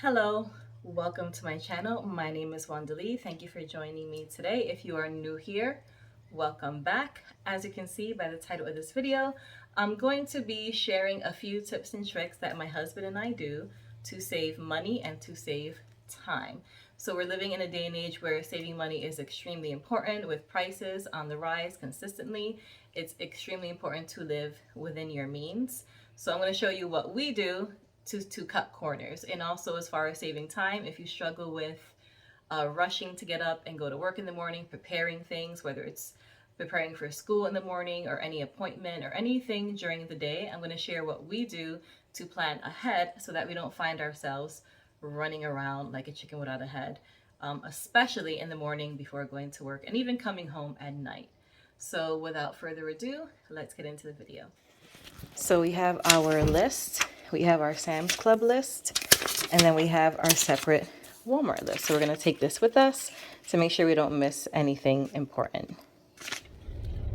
Hello, welcome to my channel. My name is Wandalee. Thank you for joining me today. If you are new here, welcome back. As you can see by the title of this video, I'm going to be sharing a few tips and tricks that my husband and I do to save money and to save time. So we're living in a day and age where saving money is extremely important. With prices on the rise consistently, it's extremely important to live within your means. So I'm going to show you what we do to cut corners. And also, as far as saving time, if you struggle with rushing to get up and go to work in the morning, preparing things, whether it's preparing for school in the morning or any appointment or anything during the day, I'm going to share what we do to plan ahead so that we don't find ourselves running around like a chicken without a head, especially in the morning before going to work and even coming home at night. So without further ado, let's get into the video. So we have our list. We have our Sam's Club list, and then we have our separate Walmart list. So we're going to take this with us to make sure we don't miss anything important.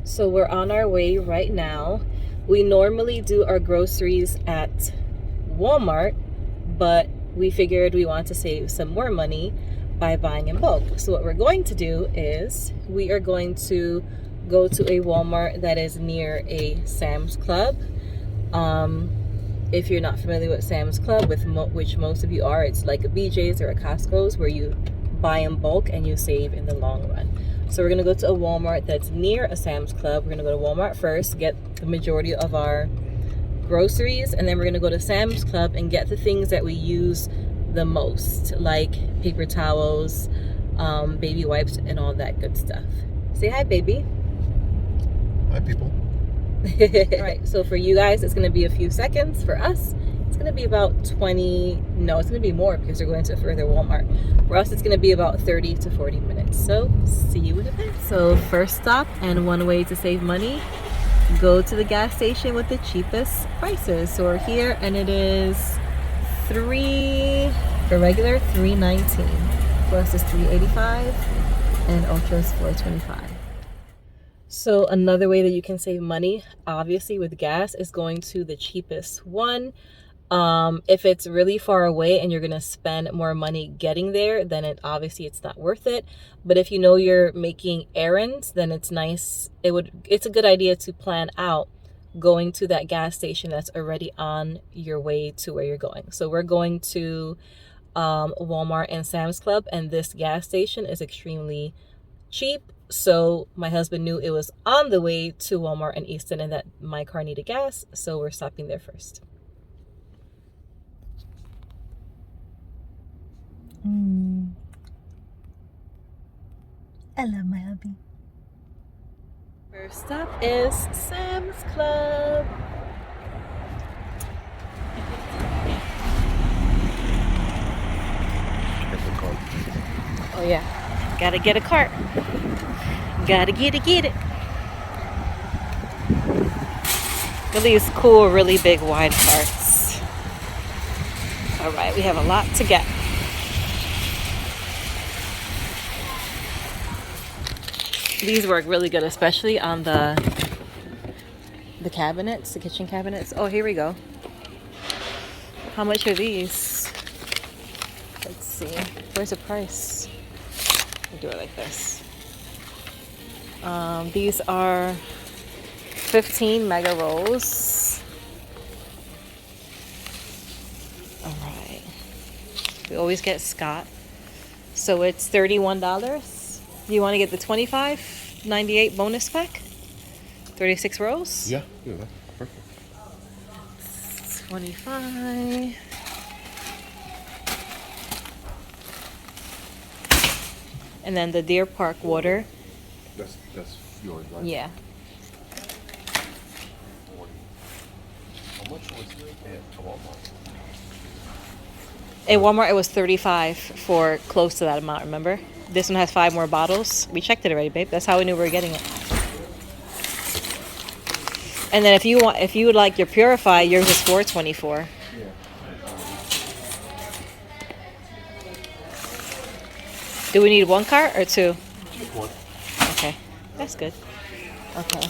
So we're on our way right now. We normally do our groceries at Walmart, but we figured we want to save some more money by buying in bulk. So what we're going to do is we are going to go to a Walmart that is near a Sam's Club. If you're not familiar with Sam's Club, which most of you are, it's like a BJ's or a Costco's where you buy in bulk and you save in the long run. So we're going to go to a Walmart that's near a Sam's Club. We're going to go to Walmart first, get the majority of our groceries, and then we're going to go to Sam's Club and get the things that we use the most, like paper towels, baby wipes, and all that good stuff. Say hi, baby. Hi, people. All right, so for you guys, it's going to be a few seconds. For us, it's going to be about 20. No, it's going to be more because we're going to a further Walmart. For us, it's going to be about 30 to 40 minutes. So see you in a bit. So first stop, and one way to save money, go to the gas station with the cheapest prices. So we're here, and it is for regular $3.19. For us, it's $3.85, and ultra is $4.25. So another way that you can save money, obviously with gas, is going to the cheapest one. If it's really far away and you're going to spend more money getting there, then it's not worth it. But if you know you're making errands, then it's nice. It's a good idea to plan out going to that gas station that's already on your way to where you're going. So we're going to Walmart and Sam's Club, and this gas station is extremely cheap. So my husband knew it was on the way to Walmart in Easton and that my car needed gas, so we're stopping there first. I love my hubby. First stop is Sam's Club. Oh yeah, gotta get a cart. Gotta get it. Look at these cool, really big, wide carts. All right, we have a lot to get. These work really good, especially on the cabinets, the kitchen cabinets. Oh, here we go. How much are these? Let's see. Where's the price? We'll do it like this. These are 15 mega rolls. All right. We always get Scott. So it's $31. Do you want to get the $25.98 bonus pack? 36 rolls? Yeah, that's perfect. 25. And then the Deer Park water. That's yours, right? Yeah. How much was it at Walmart? At Walmart, it was $35 for close to that amount, remember? This one has 5 more bottles. We checked it already, babe. That's how we knew we were getting it. And then if you would like your Purify, yours is $4.24. Yeah. Do we need 1 cart or 2? Just one. Okay, that's good. Okay.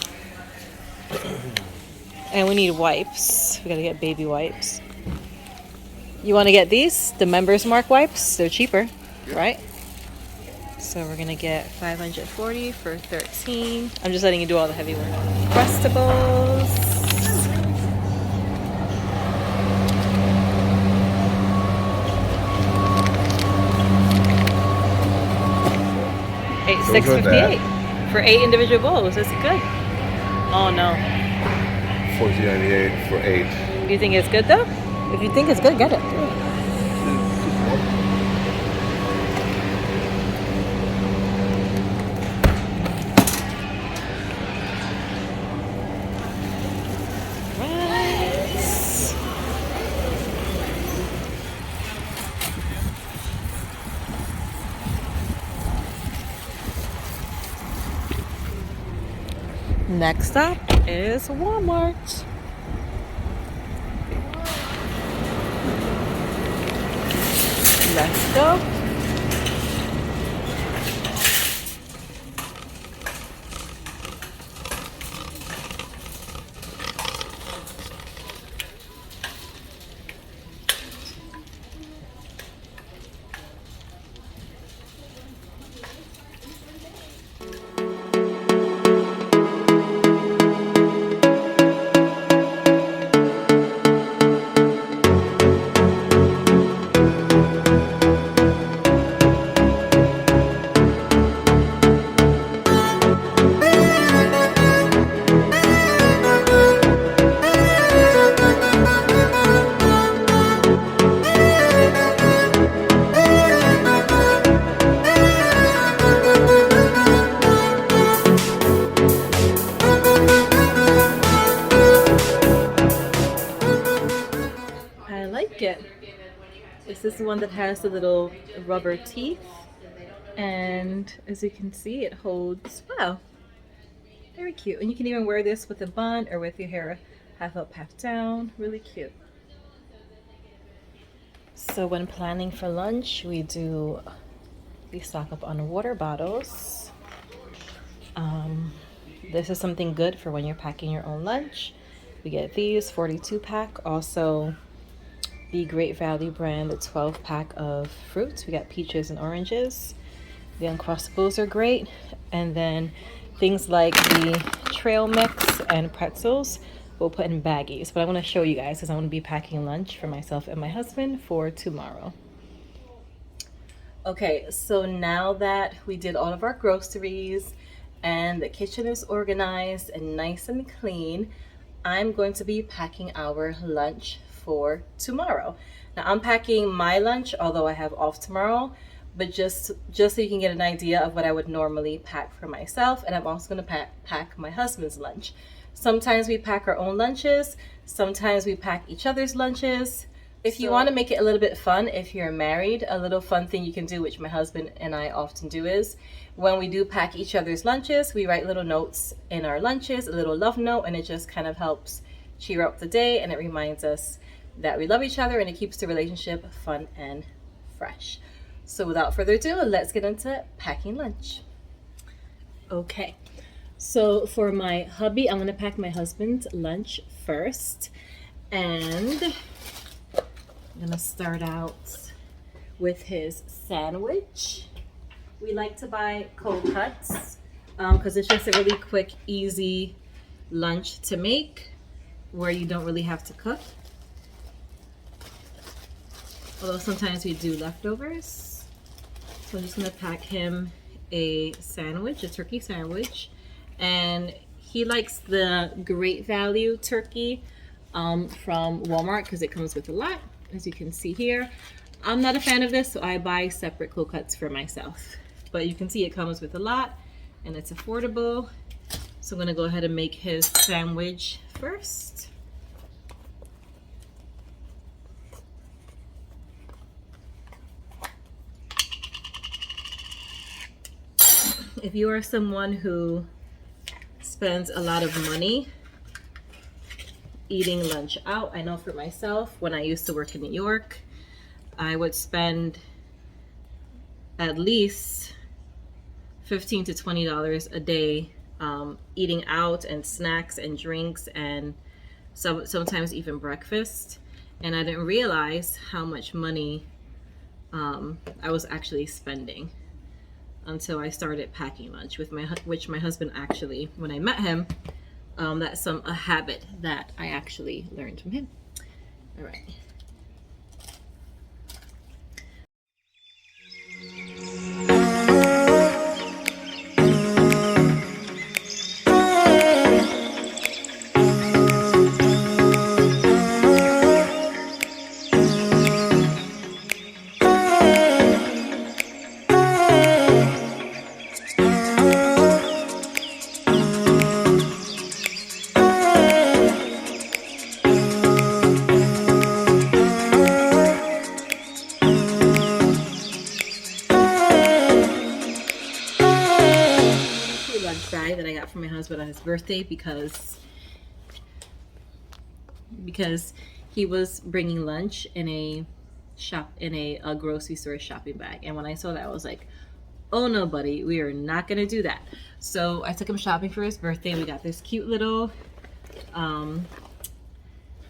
And we need wipes. We gotta get baby wipes. You want to get these, the Members Mark wipes? They're cheaper, right? So we're gonna get 540 for 13. I'm just letting you do all the heavy work. Crustables. $6.58 for 8 individual bowls. That's good. Oh no. $14.98 for 8. Do you think it's good though? If you think it's good, get it. Next up is Walmart. Let's go. I like it. This is the one that has the little rubber teeth, and as you can see, it holds, wow, very cute. And you can even wear this with a bun or with your hair half up, half down. Really cute. So when planning for lunch, we stock up on water bottles. This is something good for when you're packing your own lunch. We get these 42 pack. Also, the Great Value brand, the 12 pack of fruits. We got peaches and oranges. The Uncrustables are great. And then things like the trail mix and pretzels we'll put in baggies. But I want to show you guys because I want to be packing lunch for myself and my husband for tomorrow. Okay, so now that we did all of our groceries and the kitchen is organized and nice and clean, I'm going to be packing our lunch for tomorrow. Now I'm packing my lunch, although I have off tomorrow, but just so you can get an idea of what I would normally pack for myself. And I'm also going to pack my husband's lunch. Sometimes we pack our own lunches, sometimes we pack each other's lunches. If you want to make it a little bit fun, if you're married, a little fun thing you can do, which my husband and I often do, is when we do pack each other's lunches, we write little notes in our lunches, a little love note, and it just kind of helps cheer up the day, and it reminds us that we love each other, and it keeps the relationship fun and fresh. So without further ado, let's get into packing lunch. Okay, so for my hubby, I'm gonna pack my husband's lunch first, and I'm gonna start out with his sandwich. We like to buy cold cuts because it's just a really quick, easy lunch to make where you don't really have to cook. Although sometimes we do leftovers. So I'm just gonna pack him a sandwich, a turkey sandwich. And he likes the Great Value turkey from Walmart because it comes with a lot. As you can see here, I'm not a fan of this, so I buy separate cold cuts for myself. But you can see it comes with a lot and it's affordable. So I'm gonna go ahead and make his sandwich first. If you are someone who spends a lot of money eating lunch out, I know for myself, when I used to work in New York, I would spend at least $15 to $20 a day eating out and snacks and drinks and sometimes even breakfast. and I didn't realize how much money I was actually spending until I started packing lunch with which my husband actually, when I met him, that's a habit that I actually learned from him. All right. Bag that I got from my husband on his birthday because he was bringing lunch in a grocery store shopping bag, and when I saw that I was like, oh no buddy, we are not gonna do that. So I took him shopping for his birthday. We got this cute little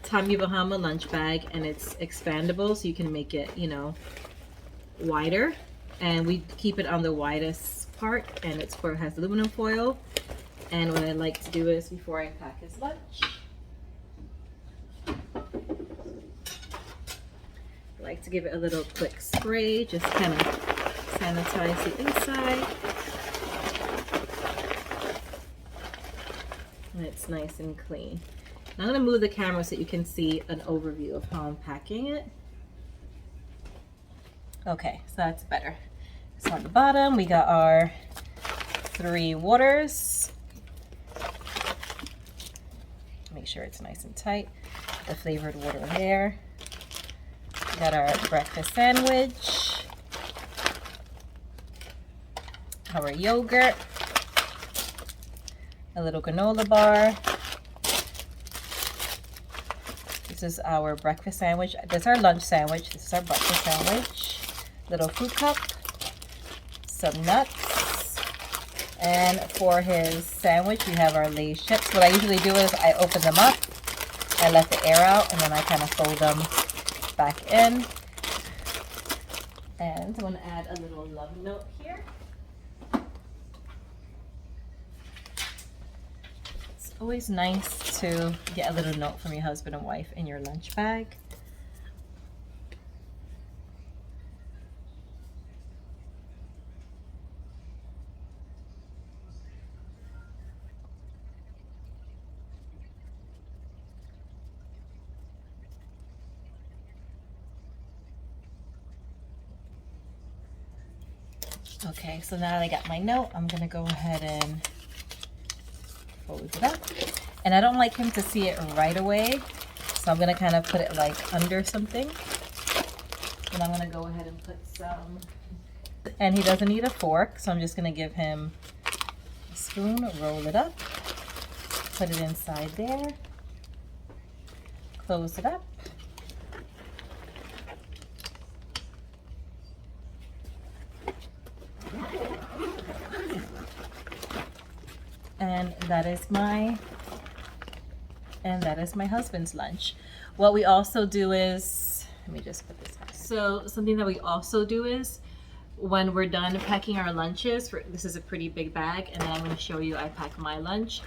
Tommy Bahama lunch bag, and it's expandable so you can make it, you know, wider, and we keep it on the widest part, and it has aluminum foil. And what I like to do is, before I pack his lunch, I like to give it a little quick spray, just kind of sanitize the inside, and it's nice and clean. Now I'm going to move the camera so you can see an overview of how I'm packing it. Okay, so that's better. So on the bottom we got our 3 waters. Make sure it's nice and tight. The flavored water there. We got our breakfast sandwich, our yogurt, a little granola bar. This is our breakfast sandwich. This is our lunch sandwich. This is our breakfast sandwich. Little fruit cup, some nuts, and for his sandwich we have our Lay's chips. What I usually do is I open them up, I let the air out, and then I kind of fold them back in. And I'm going to add a little love note here. It's always nice to get a little note from your husband and wife in your lunch bag. Okay, so now that I got my note, I'm gonna go ahead and fold it up. And I don't like him to see it right away, so I'm gonna kind of put it like under something. And I'm gonna go ahead and put some, and he doesn't need a fork, so I'm just gonna give him a spoon, roll it up, put it inside there, close it up. And that is my husband's lunch. What we also do is, let me just put this back. So something that we also do is, when we're done packing our lunches, this is a pretty big bag, and then I'm going to show you I pack my lunch.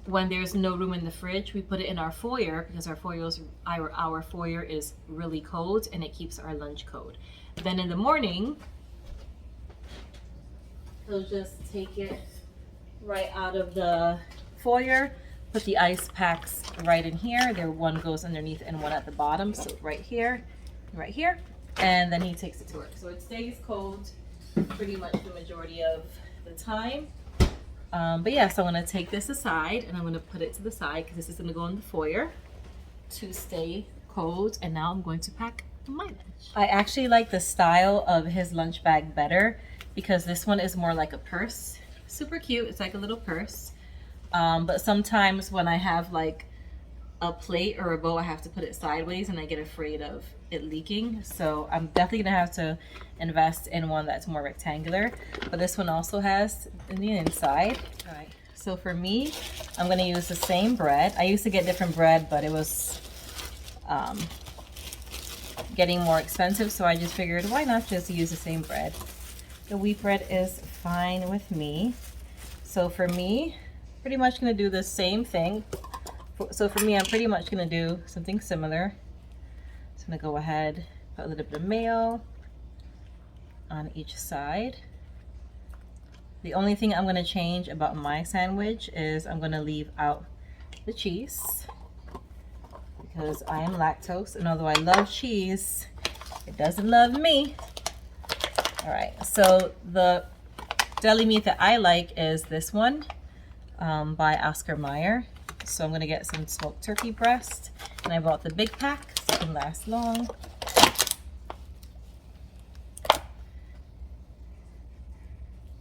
When there's no room in the fridge, we put it in our foyer, because our foyer is really cold, and it keeps our lunch cold. Then in the morning, he'll just take it right out of the foyer, put the ice packs right in here. One goes underneath and one at the bottom, so right here, and then he takes it to work. So it stays cold pretty much the majority of the time. But yeah, so I'm gonna take this aside and I'm gonna put it to the side because this is gonna go in the foyer to stay cold. And now I'm going to pack my lunch. I actually like the style of his lunch bag better because this one is more like a purse. Super cute, it's like a little purse. But sometimes when I have like a plate or a bowl, I have to put it sideways and I get afraid of it leaking. So I'm definitely gonna have to invest in one that's more rectangular. But this one also has in the inside. All right, so for me, I'm gonna use the same bread. I used to get different bread, but it was getting more expensive, so I just figured why not just use the same bread. The wheat bread is fine with me. So for me, pretty much gonna do the same thing. So for me, I'm pretty much gonna do something similar. So I'm gonna go ahead, put a little bit of mayo on each side. The only thing I'm gonna change about my sandwich is I'm gonna leave out the cheese because I am lactose, and although I love cheese, it doesn't love me. All right, so the deli meat that I like is this one by Oscar Mayer. So I'm gonna get some smoked turkey breast, and I bought the big pack so it can last long.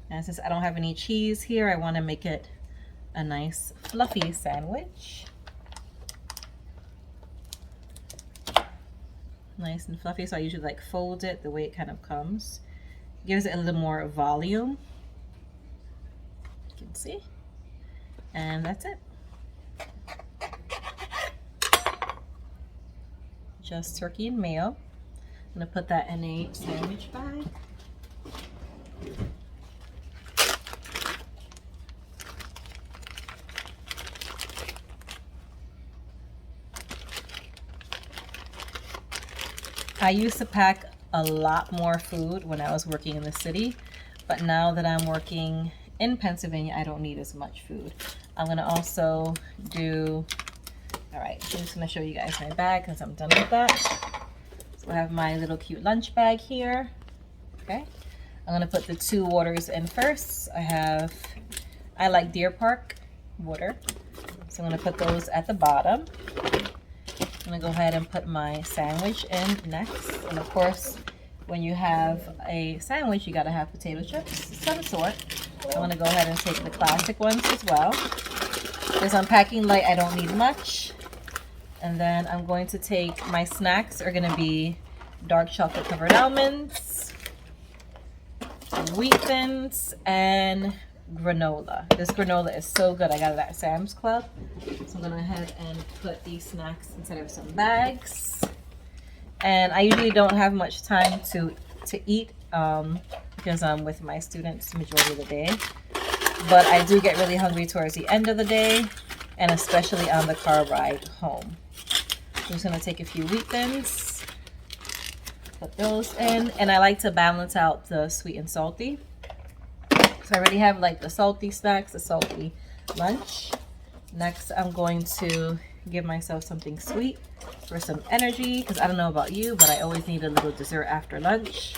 And since I don't have any cheese here, I want to make it a nice fluffy sandwich. Nice and fluffy, so I usually like fold it the way it kind of comes. Gives it a little more volume. You can see. And that's it. Just turkey and mayo. I'm gonna put that in a sandwich bag. I used to pack a lot more food when I was working in the city, but now that I'm working in Pennsylvania, I don't need as much food. I'm gonna also do, all right, I'm just gonna show you guys my bag because I'm done with that. So I have my little cute lunch bag here, okay? I'm gonna put the 2 waters in first. I like Deer Park water, so I'm gonna put those at the bottom. I'm gonna go ahead and put my sandwich in next. And of course, when you have a sandwich, you gotta have potato chips of some sort. I'm gonna go ahead and take the classic ones as well. Because I'm packing light, I don't need much. And then I'm going to take, my snacks are gonna be dark chocolate covered almonds, wheat thins, and granola. This granola is so good. I got it at Sam's Club. So I'm gonna go ahead and put these snacks inside of some bags. And I usually don't have much time to eat because I'm with my students the majority of the day. But I do get really hungry towards the end of the day, and especially on the car ride home. I'm just gonna take a few wheat thins, put those in, and I like to balance out the sweet and salty. So I already have like the salty snacks, the salty lunch. Next, I'm going to give myself something sweet for some energy, because I don't know about you, but I always need a little dessert after lunch.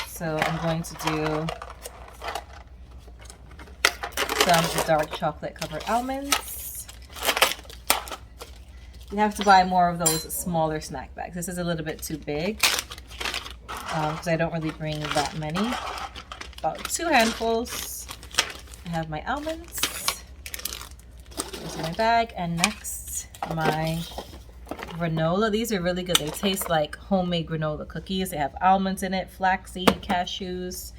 So I'm going to do some dark chocolate covered almonds. You have to buy more of those smaller snack bags. This is a little bit too big because I don't really bring that many. About 2 handfuls. I have my almonds. Here's my bag. And next, my granola. These are really good. They taste like homemade granola cookies. They have almonds in it, flaxseed, cashews,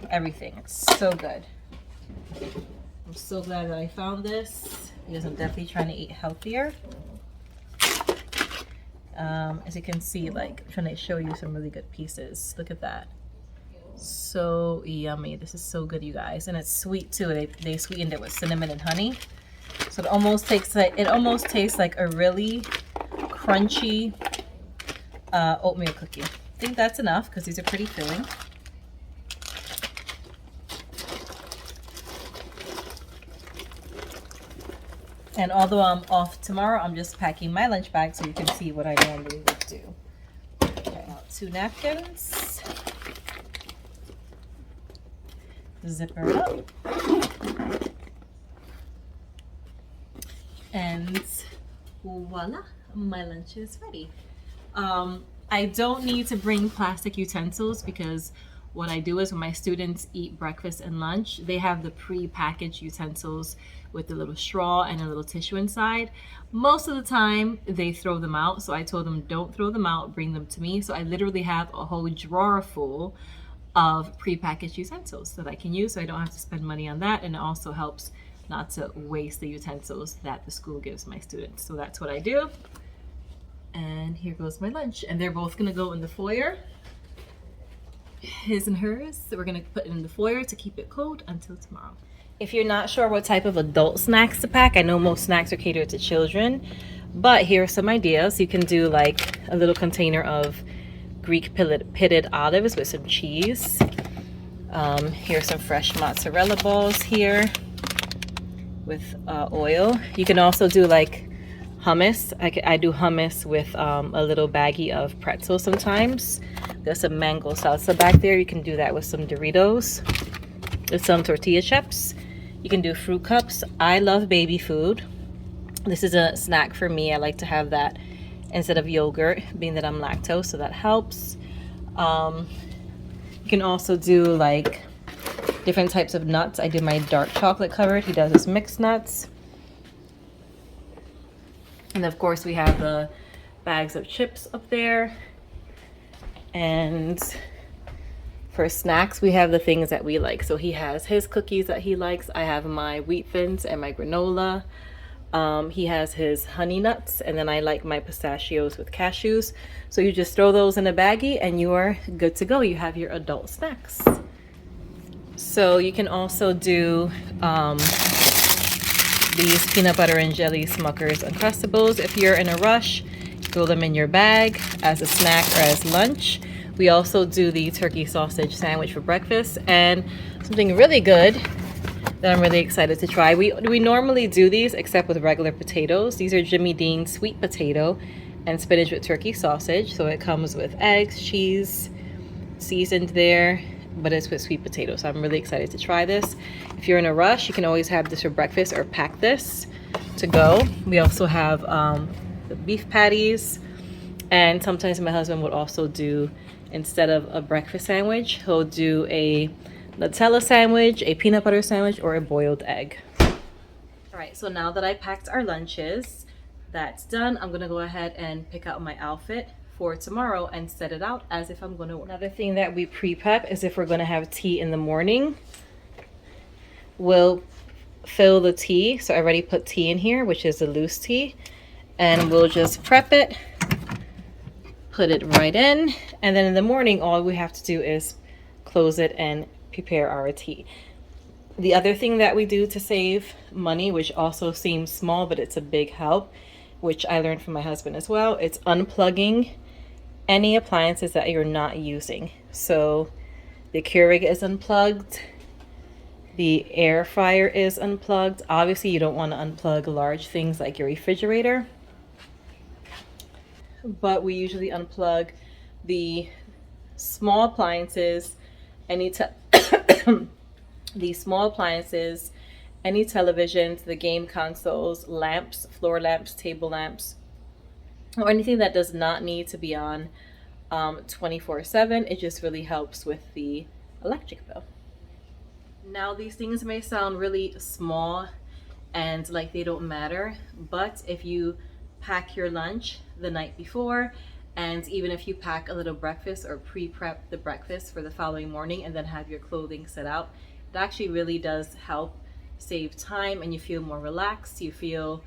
everything. It's so good. I'm so glad that I found this because I'm definitely trying to eat healthier. As you can see, like, I'm trying to show you some really good pieces. Look at that. So yummy. This is so good, you guys. And it's sweet too. They sweetened it with cinnamon and honey. So it almost tastes like a really crunchy oatmeal cookie. I think that's enough because these are pretty filling. And although I'm off tomorrow, I'm just packing my lunch bag so you can see what I normally would do. Okay, 2 napkins. Zipper it up. And voila, my lunch is ready. I don't need to bring plastic utensils because what I do is when my students eat breakfast and lunch, they have the pre-packaged utensils with the little straw and a little tissue inside. Most of the time they throw them out, so I told them don't throw them out, bring them to me. So I literally have a whole drawer full of pre-packaged utensils that I can use, so I don't have to spend money on that, and it also helps not to waste the utensils that the school gives my students. So that's what I do. And here goes my lunch. And they're both gonna go in the foyer. His and hers. So we're gonna put it in the foyer to keep it cold until tomorrow. If you're not sure what type of adult snacks to pack, I know most snacks are catered to children, but here are some ideas. You can do like a little container of Greek pitted olives with some cheese. Here's some fresh mozzarella balls here with oil. You can also do like hummus. I do hummus with a little baggie of pretzels sometimes. There's some mango salsa back there. You can do that with some Doritos, with some tortilla chips. You can do fruit cups. I love baby food. This is a snack for me. I like to have that instead of yogurt, being that I'm lactose, so that helps. You can also do like different types of nuts. I do my dark chocolate covered. He does his mixed nuts. And of course we have the bags of chips up there. And for snacks, we have the things that we like. So he has his cookies that he likes. I have my wheat thins and my granola. He has his honey nuts, and then I like my pistachios with cashews. So you just throw those in a baggie and you are good to go. You have your adult snacks. So you can also do these peanut butter and jelly Smuckers Uncrustables. If you're in a rush, throw them in your bag as a snack or as lunch. We also do the turkey sausage sandwich for breakfast, and something really good that I'm really excited to try. We normally do these except with regular potatoes. These are Jimmy Dean sweet potato and spinach with turkey sausage. So it comes with eggs, cheese, seasoned there, but it's with sweet potatoes. So I'm really excited to try this. If you're in a rush, you can always have this for breakfast or pack this to go. We also have the beef patties, and sometimes my husband would also do, instead of a breakfast sandwich, he'll do a Nutella sandwich, a peanut butter sandwich, or a boiled egg. All right, so now that I packed our lunches, that's done. I'm gonna go ahead and pick out my outfit for tomorrow and set it out as if I'm gonna work. Another thing that we pre-prep is if we're gonna have tea in the morning, we'll fill the tea. So I already put tea in here, which is the loose tea, and we'll just prep it, put it right in, and then in the morning all we have to do is close it and prepare our tea. The other thing that we do to save money, which also seems small but it's a big help, which I learned from my husband as well, it's unplugging any appliances that you're not using. So the Keurig is unplugged, the air fryer is unplugged. Obviously you don't want to unplug large things like your refrigerator, but we usually unplug the small appliances, these small appliances, any televisions, the game consoles, lamps, floor lamps, table lamps, or anything that does not need to be on 24/7. It just really helps with the electric bill. Now these things may sound really small and like they don't matter, but if you pack your lunch the night before, and even if you pack a little breakfast or pre-prep the breakfast for the following morning and then have your clothing set out, it actually really does help save time, and you feel more relaxed. You feel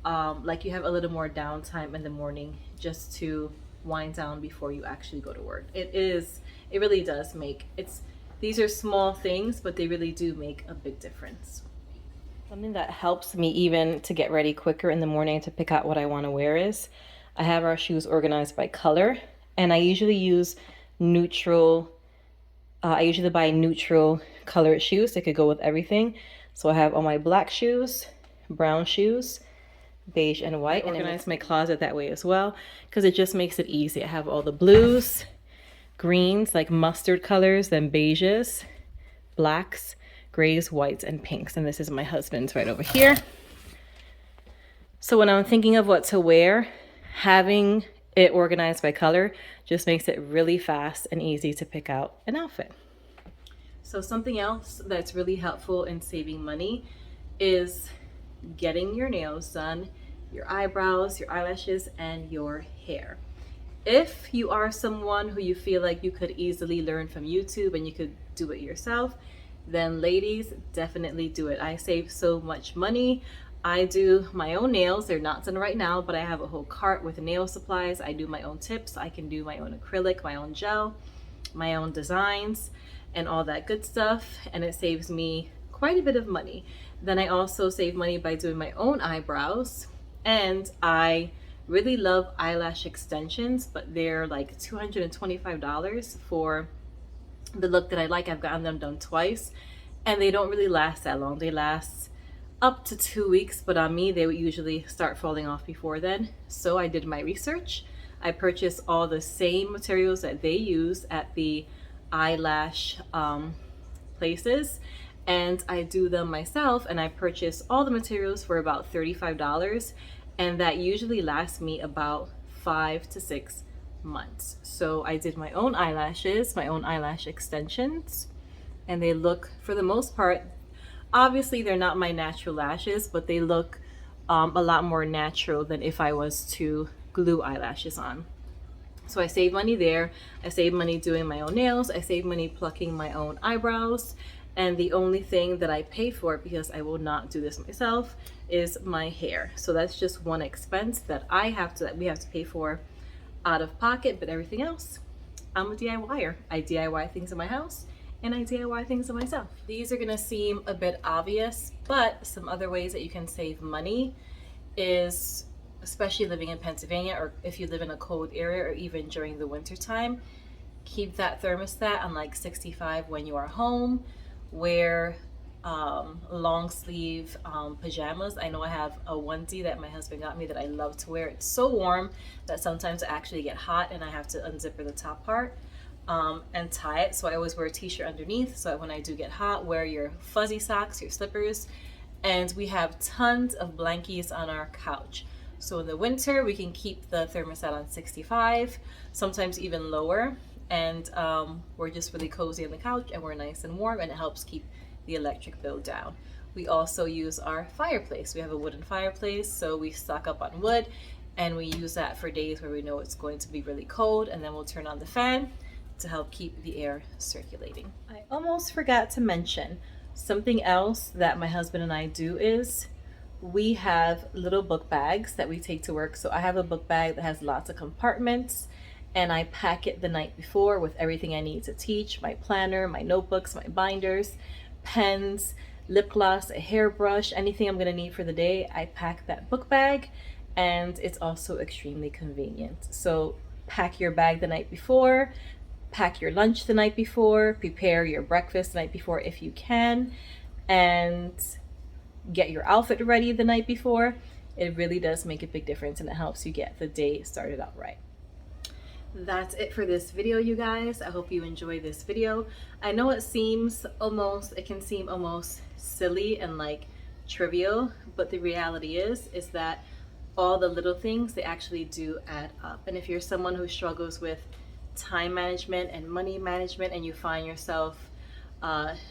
like you have a little more downtime in the morning just to wind down before you actually go to work. It really does make, these are small things, but they really do make a big difference. Something that helps me even to get ready quicker in the morning to pick out what I want to wear is I have our shoes organized by color, and I usually use neutral, I usually buy neutral colored shoes that could go with everything. So I have all my black shoes, brown shoes, beige and white, and I organize my closet that way as well because it just makes it easy. I have all the blues, greens, like mustard colors, then beiges, blacks, grays, whites, and pinks. And this is my husband's right over here. So when I'm thinking of what to wear, having it organized by color just makes it really fast and easy to pick out an outfit. So something else that's really helpful in saving money is getting your nails done, your eyebrows, your eyelashes, and your hair. If you are someone who you feel like you could easily learn from YouTube and you could do it yourself, then ladies, definitely do it. I save so much money. I do my own nails. They're not done right now, but I have a whole cart with nail supplies. I do my own tips. I can do my own acrylic, my own gel, my own designs, and all that good stuff. And it saves me quite a bit of money. Then I also save money by doing my own eyebrows. And I really love eyelash extensions, but they're like $225 for the look that I like. I've gotten them done twice, and they don't really last that long. They last up to 2 weeks, but on me, they would usually start falling off before then. So I did my research. I purchased all the same materials that they use at the eyelash places, and I do them myself, and I purchase all the materials for about $35, and that usually lasts me about 5 to 6 months. So I did my own eyelashes, my own eyelash extensions, and they look, for the most part, obviously they're not my natural lashes, but they look a lot more natural than if I was to glue eyelashes on. So I save money there. I save money doing my own nails. I save money plucking my own eyebrows. And the only thing that I pay for, because I will not do this myself, is my hair. So that's just one expense that we have to pay for out of pocket. But everything else, I'm a DIYer. I DIY things in my house, and I DIY things on myself. These are gonna seem a bit obvious, but some other ways that you can save money is, especially living in Pennsylvania, or if you live in a cold area, or even during the winter time, keep that thermostat on like 65 when you are home. Wear long sleeve pajamas. I know I have a onesie that my husband got me that I love to wear. It's so warm that sometimes I actually get hot and I have to unzipper the top part and tie it. So I always wear a t-shirt underneath, so when I do get hot, wear your fuzzy socks, your slippers. And we have tons of blankies on our couch. So in the winter, we can keep the thermostat on 65, sometimes even lower. And we're just really cozy on the couch, and we're nice and warm, and it helps keep the electric bill down. We also use our fireplace. We have a wooden fireplace, so we stock up on wood, and we use that for days where we know it's going to be really cold, and then we'll turn on the fan to help keep the air circulating. I almost forgot to mention something else that my husband and I do is we have little book bags that we take to work. So I have a book bag that has lots of compartments, and I pack it the night before with everything I need to teach: my planner, my notebooks, my binders, pens, lip gloss, a hairbrush, anything I'm gonna need for the day. I pack that book bag, and it's also extremely convenient. So pack your bag the night before, pack your lunch the night before, prepare your breakfast the night before if you can, and get your outfit ready the night before. It really does make a big difference, and it helps you get the day started out right. That's it for this video, you guys. I hope you enjoy this video. I know it can seem almost silly and like trivial, but the reality is that all the little things, they actually do add up. And if you're someone who struggles with time management and money management, and you find yourself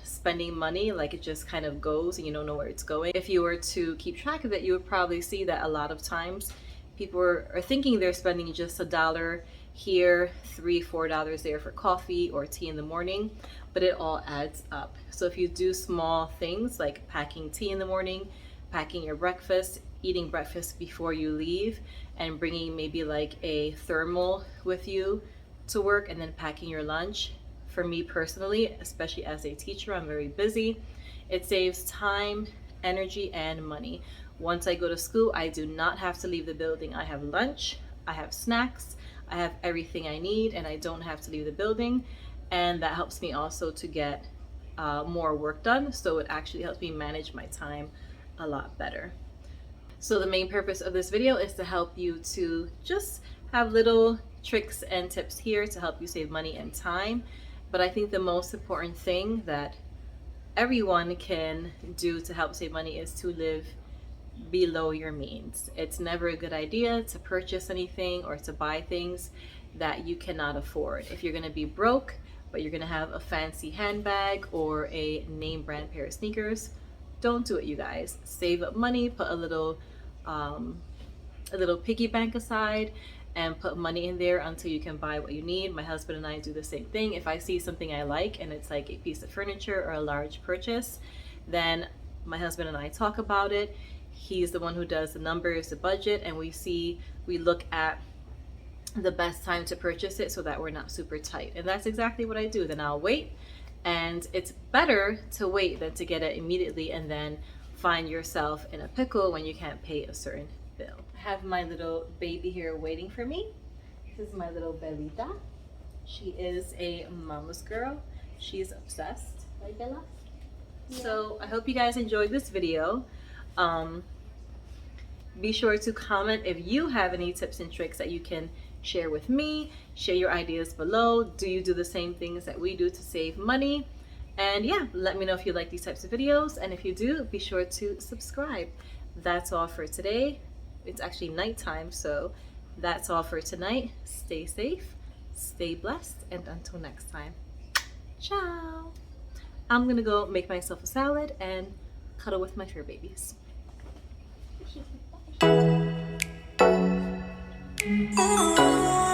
spending money like it just kind of goes and you don't know where it's going, if you were to keep track of it, you would probably see that a lot of times people are thinking they're spending just $1 here, $3-4 there for coffee or tea in the morning, but it all adds up. So if you do small things like packing tea in the morning, packing your breakfast, eating breakfast before you leave, and bringing maybe like a thermal with you to work, and then packing your lunch. For me personally, especially as a teacher, I'm very busy. It saves time, energy, and money. Once I go to school, I do not have to leave the building. I have lunch, I have snacks, I have everything I need, and I don't have to leave the building. And that helps me also to get more work done. So it actually helps me manage my time a lot better. So the main purpose of this video is to help you to just have little tricks and tips here to help you save money and time. But I think the most important thing that everyone can do to help save money is to live below your means. It's never a good idea to purchase anything or to buy things that you cannot afford. If you're gonna be broke, but you're gonna have a fancy handbag or a name brand pair of sneakers, don't do it, you guys. Save up money, put a little piggy bank aside, and put money in there until you can buy what you need. My husband and I do the same thing. If I see something I like and it's like a piece of furniture or a large purchase, then my husband and I talk about it. He's the one who does the numbers, the budget, and we look at the best time to purchase it so that we're not super tight. And that's exactly what I do. Then I'll wait, and it's better to wait than to get it immediately and then find yourself in a pickle when you can't pay a certain bill. I have my little baby here waiting for me. This is my little Bellita. She is a mama's girl. She's obsessed, right, Bella? Yeah. So I hope you guys enjoyed this video. Be sure to comment if you have any tips and tricks that you can share with me. Share your ideas below. Do you do the same things that we do to save money? And yeah, let me know if you like these types of videos. And if you do, be sure to subscribe. That's all for today. It's actually nighttime, so that's all for tonight. Stay safe, stay blessed, and until next time, ciao. I'm gonna go make myself a salad and cuddle with my fur babies. Oh.